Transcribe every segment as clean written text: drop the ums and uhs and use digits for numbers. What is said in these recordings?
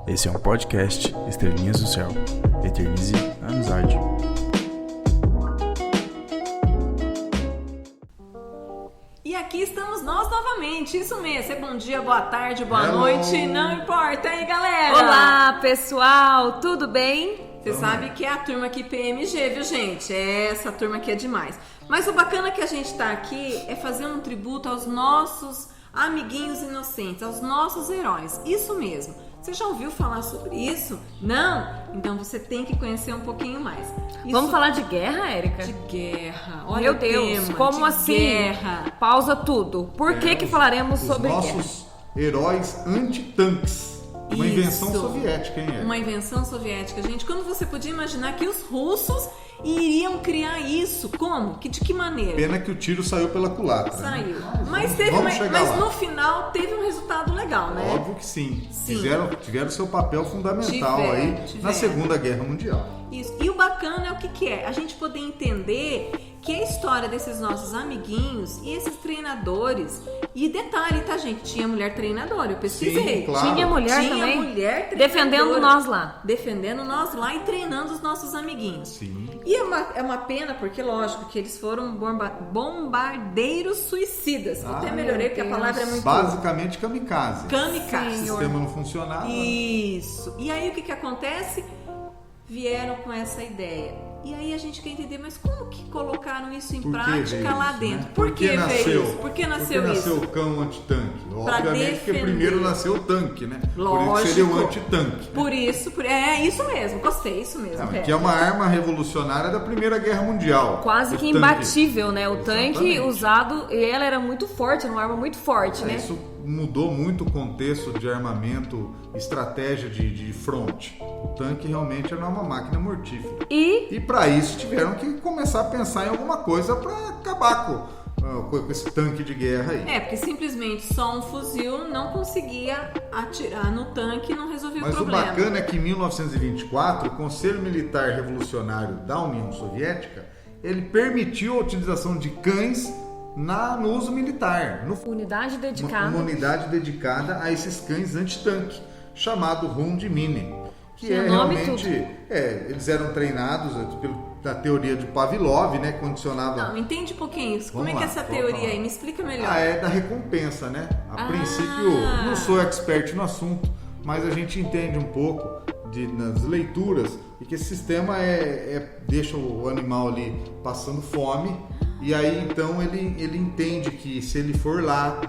Esse é um podcast Estrelinhas do Céu. Eternize a amizade. E aqui estamos nós novamente, isso mesmo, é bom dia, boa tarde, boa noite, não importa, e aí galera? Olá pessoal, tudo bem? Você sabe que é a turma aqui PMG, viu gente? Essa turma aqui é demais. Mas o bacana que a gente tá aqui é fazer um tributo aos nossos amiguinhos inocentes, aos nossos heróis, isso mesmo. Você já ouviu falar sobre isso? Não? Então você tem que conhecer um pouquinho mais. Vamos falar de guerra, Érica? De guerra. Olha, meu Deus, tema, como assim? Guerra. Pausa tudo. Por que falaremos sobre guerra? Os nossos heróis antitanques. Uma invenção soviética, hein? Uma invenção soviética, gente. Quando você podia imaginar que os russos iriam criar isso? Como? De que maneira? Pena que o tiro saiu pela culatra. Saiu. Né? Mas no final teve um resultado legal, né? Óbvio que sim. Tiveram seu papel fundamental na Segunda Guerra Mundial. Isso. E o bacana é o que é? A gente poder entender que a história desses nossos amiguinhos e esses treinadores. E detalhe, tá, gente? Tinha mulher treinadora, eu pesquisei. Sim, claro. Tinha mulher também? Mulher treinadora. Defendendo nós lá. Defendendo nós lá e treinando os nossos amiguinhos. Sim. E é uma pena, porque lógico que eles foram bombardeiros suicidas. Eu até melhorei, porque a palavra é muito... Basicamente kamikaze. Kamikaze. O sistema não funcionava. Isso. E aí o que acontece? Vieram com essa ideia. E aí a gente quer entender, mas como que colocaram isso em prática lá dentro? Né? Por que nasceu isso? Por que nasceu isso? Nasceu o cão antitanque? Obviamente que primeiro nasceu o tanque, né? Lógico. Por isso seria o antitanque. Por isso, é isso mesmo, gostei, isso mesmo. Que é uma arma revolucionária da Primeira Guerra Mundial. Quase que imbatível, né? O tanque usado, e ela era muito forte, era uma arma muito forte, né? Isso mudou muito o contexto de armamento, estratégia de fronte. O tanque realmente era uma máquina mortífera. E para isso tiveram que começar a pensar em alguma coisa para acabar com esse tanque de guerra aí. Porque simplesmente só um fuzil não conseguia atirar no tanque e não resolvia o problema. Mas o bacana é que em 1924, o Conselho Militar Revolucionário da União Soviética, ele permitiu a utilização de cães no uso militar. Unidade dedicada. Uma unidade dedicada a esses cães antitanque, chamado Rundmine. Que é realmente... eles eram treinados pela teoria de Pavlov, né? Condicionava... Não, entende um pouquinho isso. Como é que é essa teoria aí? Me explica melhor. É da recompensa, né? A princípio, não sou expert no assunto, mas a gente entende um pouco nas leituras e que esse sistema deixa o animal ali passando fome. E aí, então, ele entende que se ele for lá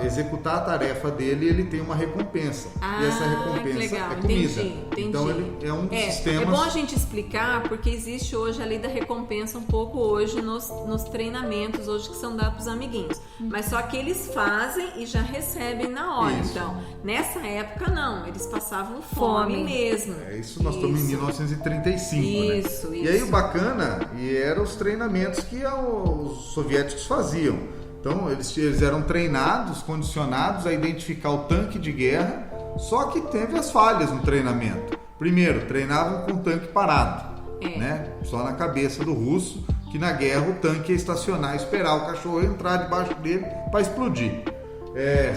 executar a tarefa dele, ele tem uma recompensa. E essa recompensa é comida. Entendi. Então, ele é um dos sistemas... É bom a gente explicar, porque existe hoje a lei da recompensa um pouco hoje nos treinamentos, hoje que são dados para os amiguinhos. Mas só que eles fazem e já recebem na hora. Isso. Então, nessa época, não. Eles passavam fome mesmo. Isso nós estamos em 1935, Isso. E aí o bacana eram os treinamentos que os soviéticos faziam. Então eles eram treinados, condicionados a identificar o tanque de guerra, só que teve as falhas no treinamento. Primeiro, treinavam com o tanque parado, né? Só na cabeça do russo, que na guerra o tanque ia estacionar, esperar o cachorro entrar debaixo dele para explodir.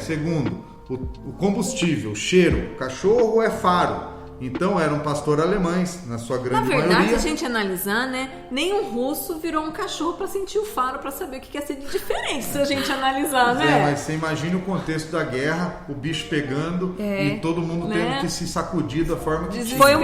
Segundo, o combustível, o cheiro, cachorro é faro. Então eram pastores alemães, na sua grande maioria. Na verdade, a gente analisar, né? Nenhum russo virou um cachorro para sentir o faro, para saber o que é ser diferente, se a gente analisar, né? Mas você imagina o contexto da guerra, o bicho pegando e todo mundo tendo que se sacudir da forma que tinha. Foi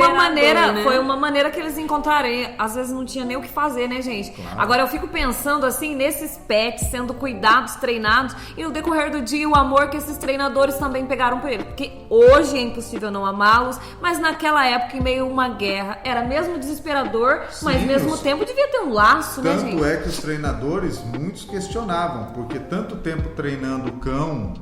uma maneira que eles encontraram. Às vezes não tinha nem o que fazer, né, gente? Claro. Agora eu fico pensando assim, nesses pets sendo cuidados, treinados, e no decorrer do dia o amor que esses treinadores também pegaram por ele. Porque hoje é impossível não amá-los, mas naquela época, em meio a uma guerra, era mesmo desesperador, mas ao mesmo tempo devia ter um laço, né, gente? Tanto é que os treinadores, muitos questionavam, porque tanto tempo treinando o cão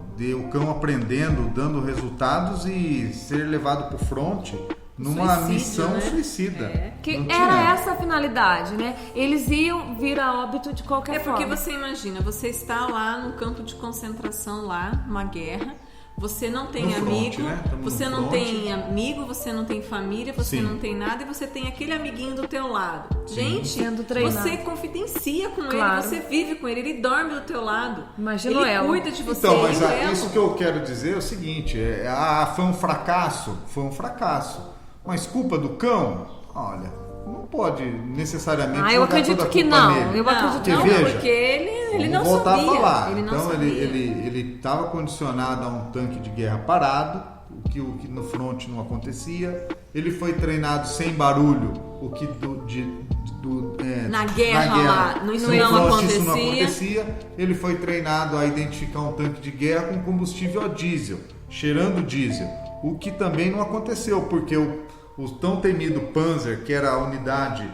aprendendo, dando resultados e ser levado para o fronte numa missão suicida. Que era essa a finalidade, né? Eles iam vir a óbito de qualquer forma. Porque você imagina, você está lá no campo de concentração lá, uma guerra, Você não tem No front, amigo, né? Tamo você no não front. tem amigo, você não tem família, você Sim. não tem nada e você tem aquele amiguinho do teu lado. Gente, Sendo treinado. você confidencia com Claro. ele, você vive com ele, ele dorme do teu lado. Imagina ele ela. cuida de você. Então, mas ele é o isso que eu quero dizer é o seguinte, foi um fracasso? Foi um fracasso. Mas culpa do cão? Olha, não pode necessariamente Eu jogar acredito toda a que culpa não. nele. Eu acredito que não, não. Veja, porque ele não vamos voltar sabia. a falar. Ele não Então sabia. ele estava condicionado a um tanque de guerra parado, o que no front não acontecia. Ele foi treinado sem barulho, o que Na guerra lá, no isso front não isso não acontecia. acontecia. Ele foi treinado a identificar um tanque de guerra com combustível a diesel, cheirando diesel, o que também não aconteceu, porque o tão temido Panzer, que era a unidade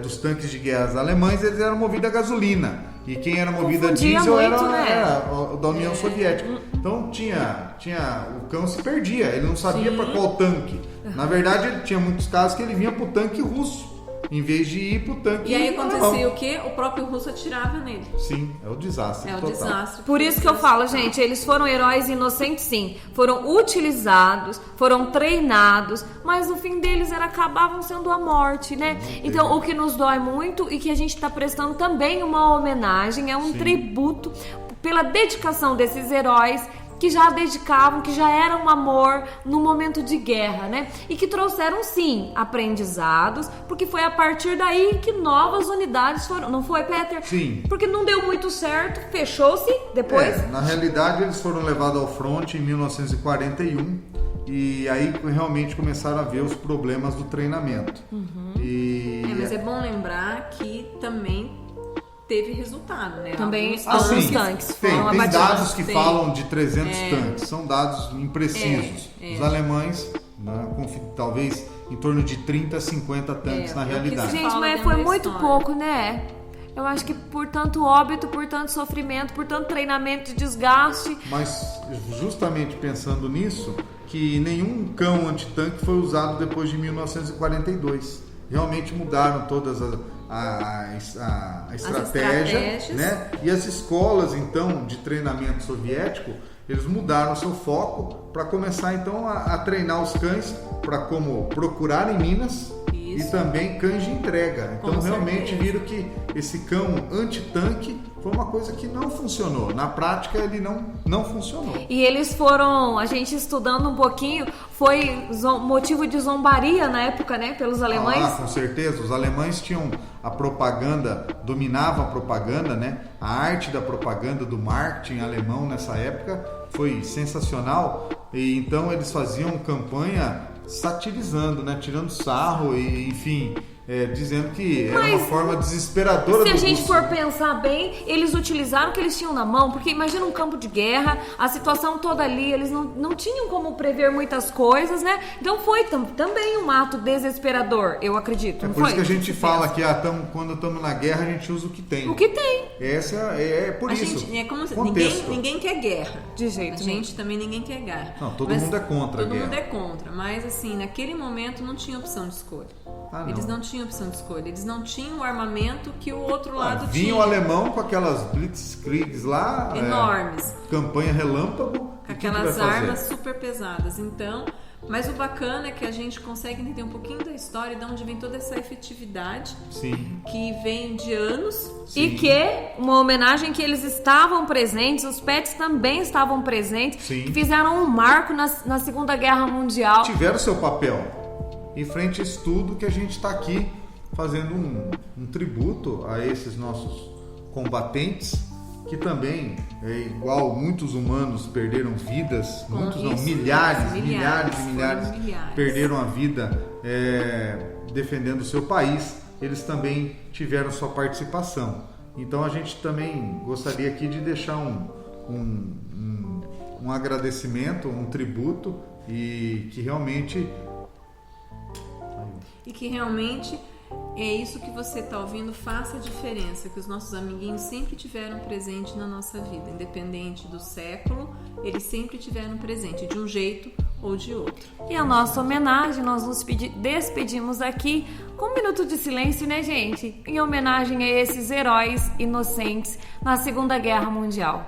dos tanques de guerra alemães, eles eram movidos a gasolina. E quem era movido a Confundia diesel muito, era, né? era o da União Soviética. Então o cão se perdia, ele não sabia para qual tanque. Na verdade, ele tinha muitos casos que ele vinha pro tanque russo, em vez de ir pro tanque E aí acontecia alemão. o quê? O próprio russo atirava nele. Sim, é o desastre É o total. desastre. Por isso que eu falo, gente, eles foram heróis inocentes, sim. Foram utilizados, foram treinados, mas o fim deles acabavam sendo a morte, né? Então, o que nos dói muito e que a gente está prestando também uma homenagem, é um tributo pela dedicação desses heróis que já dedicavam, que já eram um amor no momento de guerra, né? E que trouxeram, sim, aprendizados, porque foi a partir daí que novas unidades foram... Não foi, Peter? Sim. Porque não deu muito certo, fechou-se depois... Na realidade, eles foram levados ao fronte em 1941 e aí realmente começaram a ver os problemas do treinamento. Mas é bom lembrar que também teve resultado, né? Também Alguns os tanques tem foram abatidos. dados que Tem. falam de 300 tanques, são dados imprecisos. É. Os alemães, né, talvez em torno de 30 a 50 tanques na é o que realidade. se Gente, fala mas dentro foi da muito história. pouco, né? Eu acho que por tanto óbito, por tanto sofrimento, por tanto treinamento e desgaste. Mas justamente pensando nisso, que nenhum cão antitanque foi usado depois de 1942. Realmente mudaram todas a estratégia, estratégias. né? E as escolas, então, de treinamento soviético, eles mudaram seu foco para começar, então, a treinar os cães para como procurar em minas Isso. e também cães de entrega. Então, Com realmente certeza. viram que esse cão antitanque foi uma coisa que não funcionou. Na prática, ele não funcionou. E eles foram, a gente estudando um pouquinho, foi motivo de zombaria na época, né? Pelos alemães. Com certeza. Os alemães tinham a propaganda, dominavam a propaganda, né? A arte da propaganda, do marketing alemão nessa época foi sensacional. E então eles faziam campanha satirizando, né? Tirando sarro e, enfim, dizendo que era uma Mas, forma desesperadora Se a do gente russo. for pensar bem, eles utilizaram o que eles tinham na mão, porque imagina um campo de guerra, a situação toda ali, eles não tinham como prever muitas coisas, né? Então foi também um ato desesperador, eu acredito. É não por isso foi? que a gente fala que quando estamos na guerra a gente usa o que tem. O que tem, Essa é por A isso. gente, é como se, Contexto. ninguém quer guerra. de jeito A nenhum. gente também ninguém quer guerra. Não, todo Mas mundo é contra a Todo mundo guerra. é contra, mas assim, naquele momento não tinha opção de escolha. Ah, não. Eles não tinham opção de escolha. Eles não tinham o armamento que o outro lado Vinha tinha. o alemão com aquelas blitzkriegs lá, Enormes. campanha relâmpago, Com e o que vai aquelas fazer? armas super pesadas. Então, mas o bacana é que a gente consegue entender um pouquinho da história, de onde vem toda essa efetividade, Sim. que vem de anos. E que, uma homenagem que eles estavam presentes, os pets também estavam presentes, Sim. que fizeram um marco na Segunda Guerra Mundial. Tiveram seu papel. Em frente a isso tudo que a gente está aqui fazendo um tributo a esses nossos combatentes, que também, igual muitos humanos perderam vidas, muitos não, isso, milhares foram milhares. perderam a vida defendendo o seu país, eles também tiveram sua participação. Então a gente também gostaria aqui de deixar um agradecimento, um tributo, e que realmente é isso que você está ouvindo, faça a diferença, que os nossos amiguinhos sempre tiveram presente na nossa vida, independente do século, eles sempre tiveram presente, de um jeito ou de outro. E a nossa homenagem, nós nos despedimos aqui com um minuto de silêncio, né, gente? Em homenagem a esses heróis inocentes na Segunda Guerra Mundial.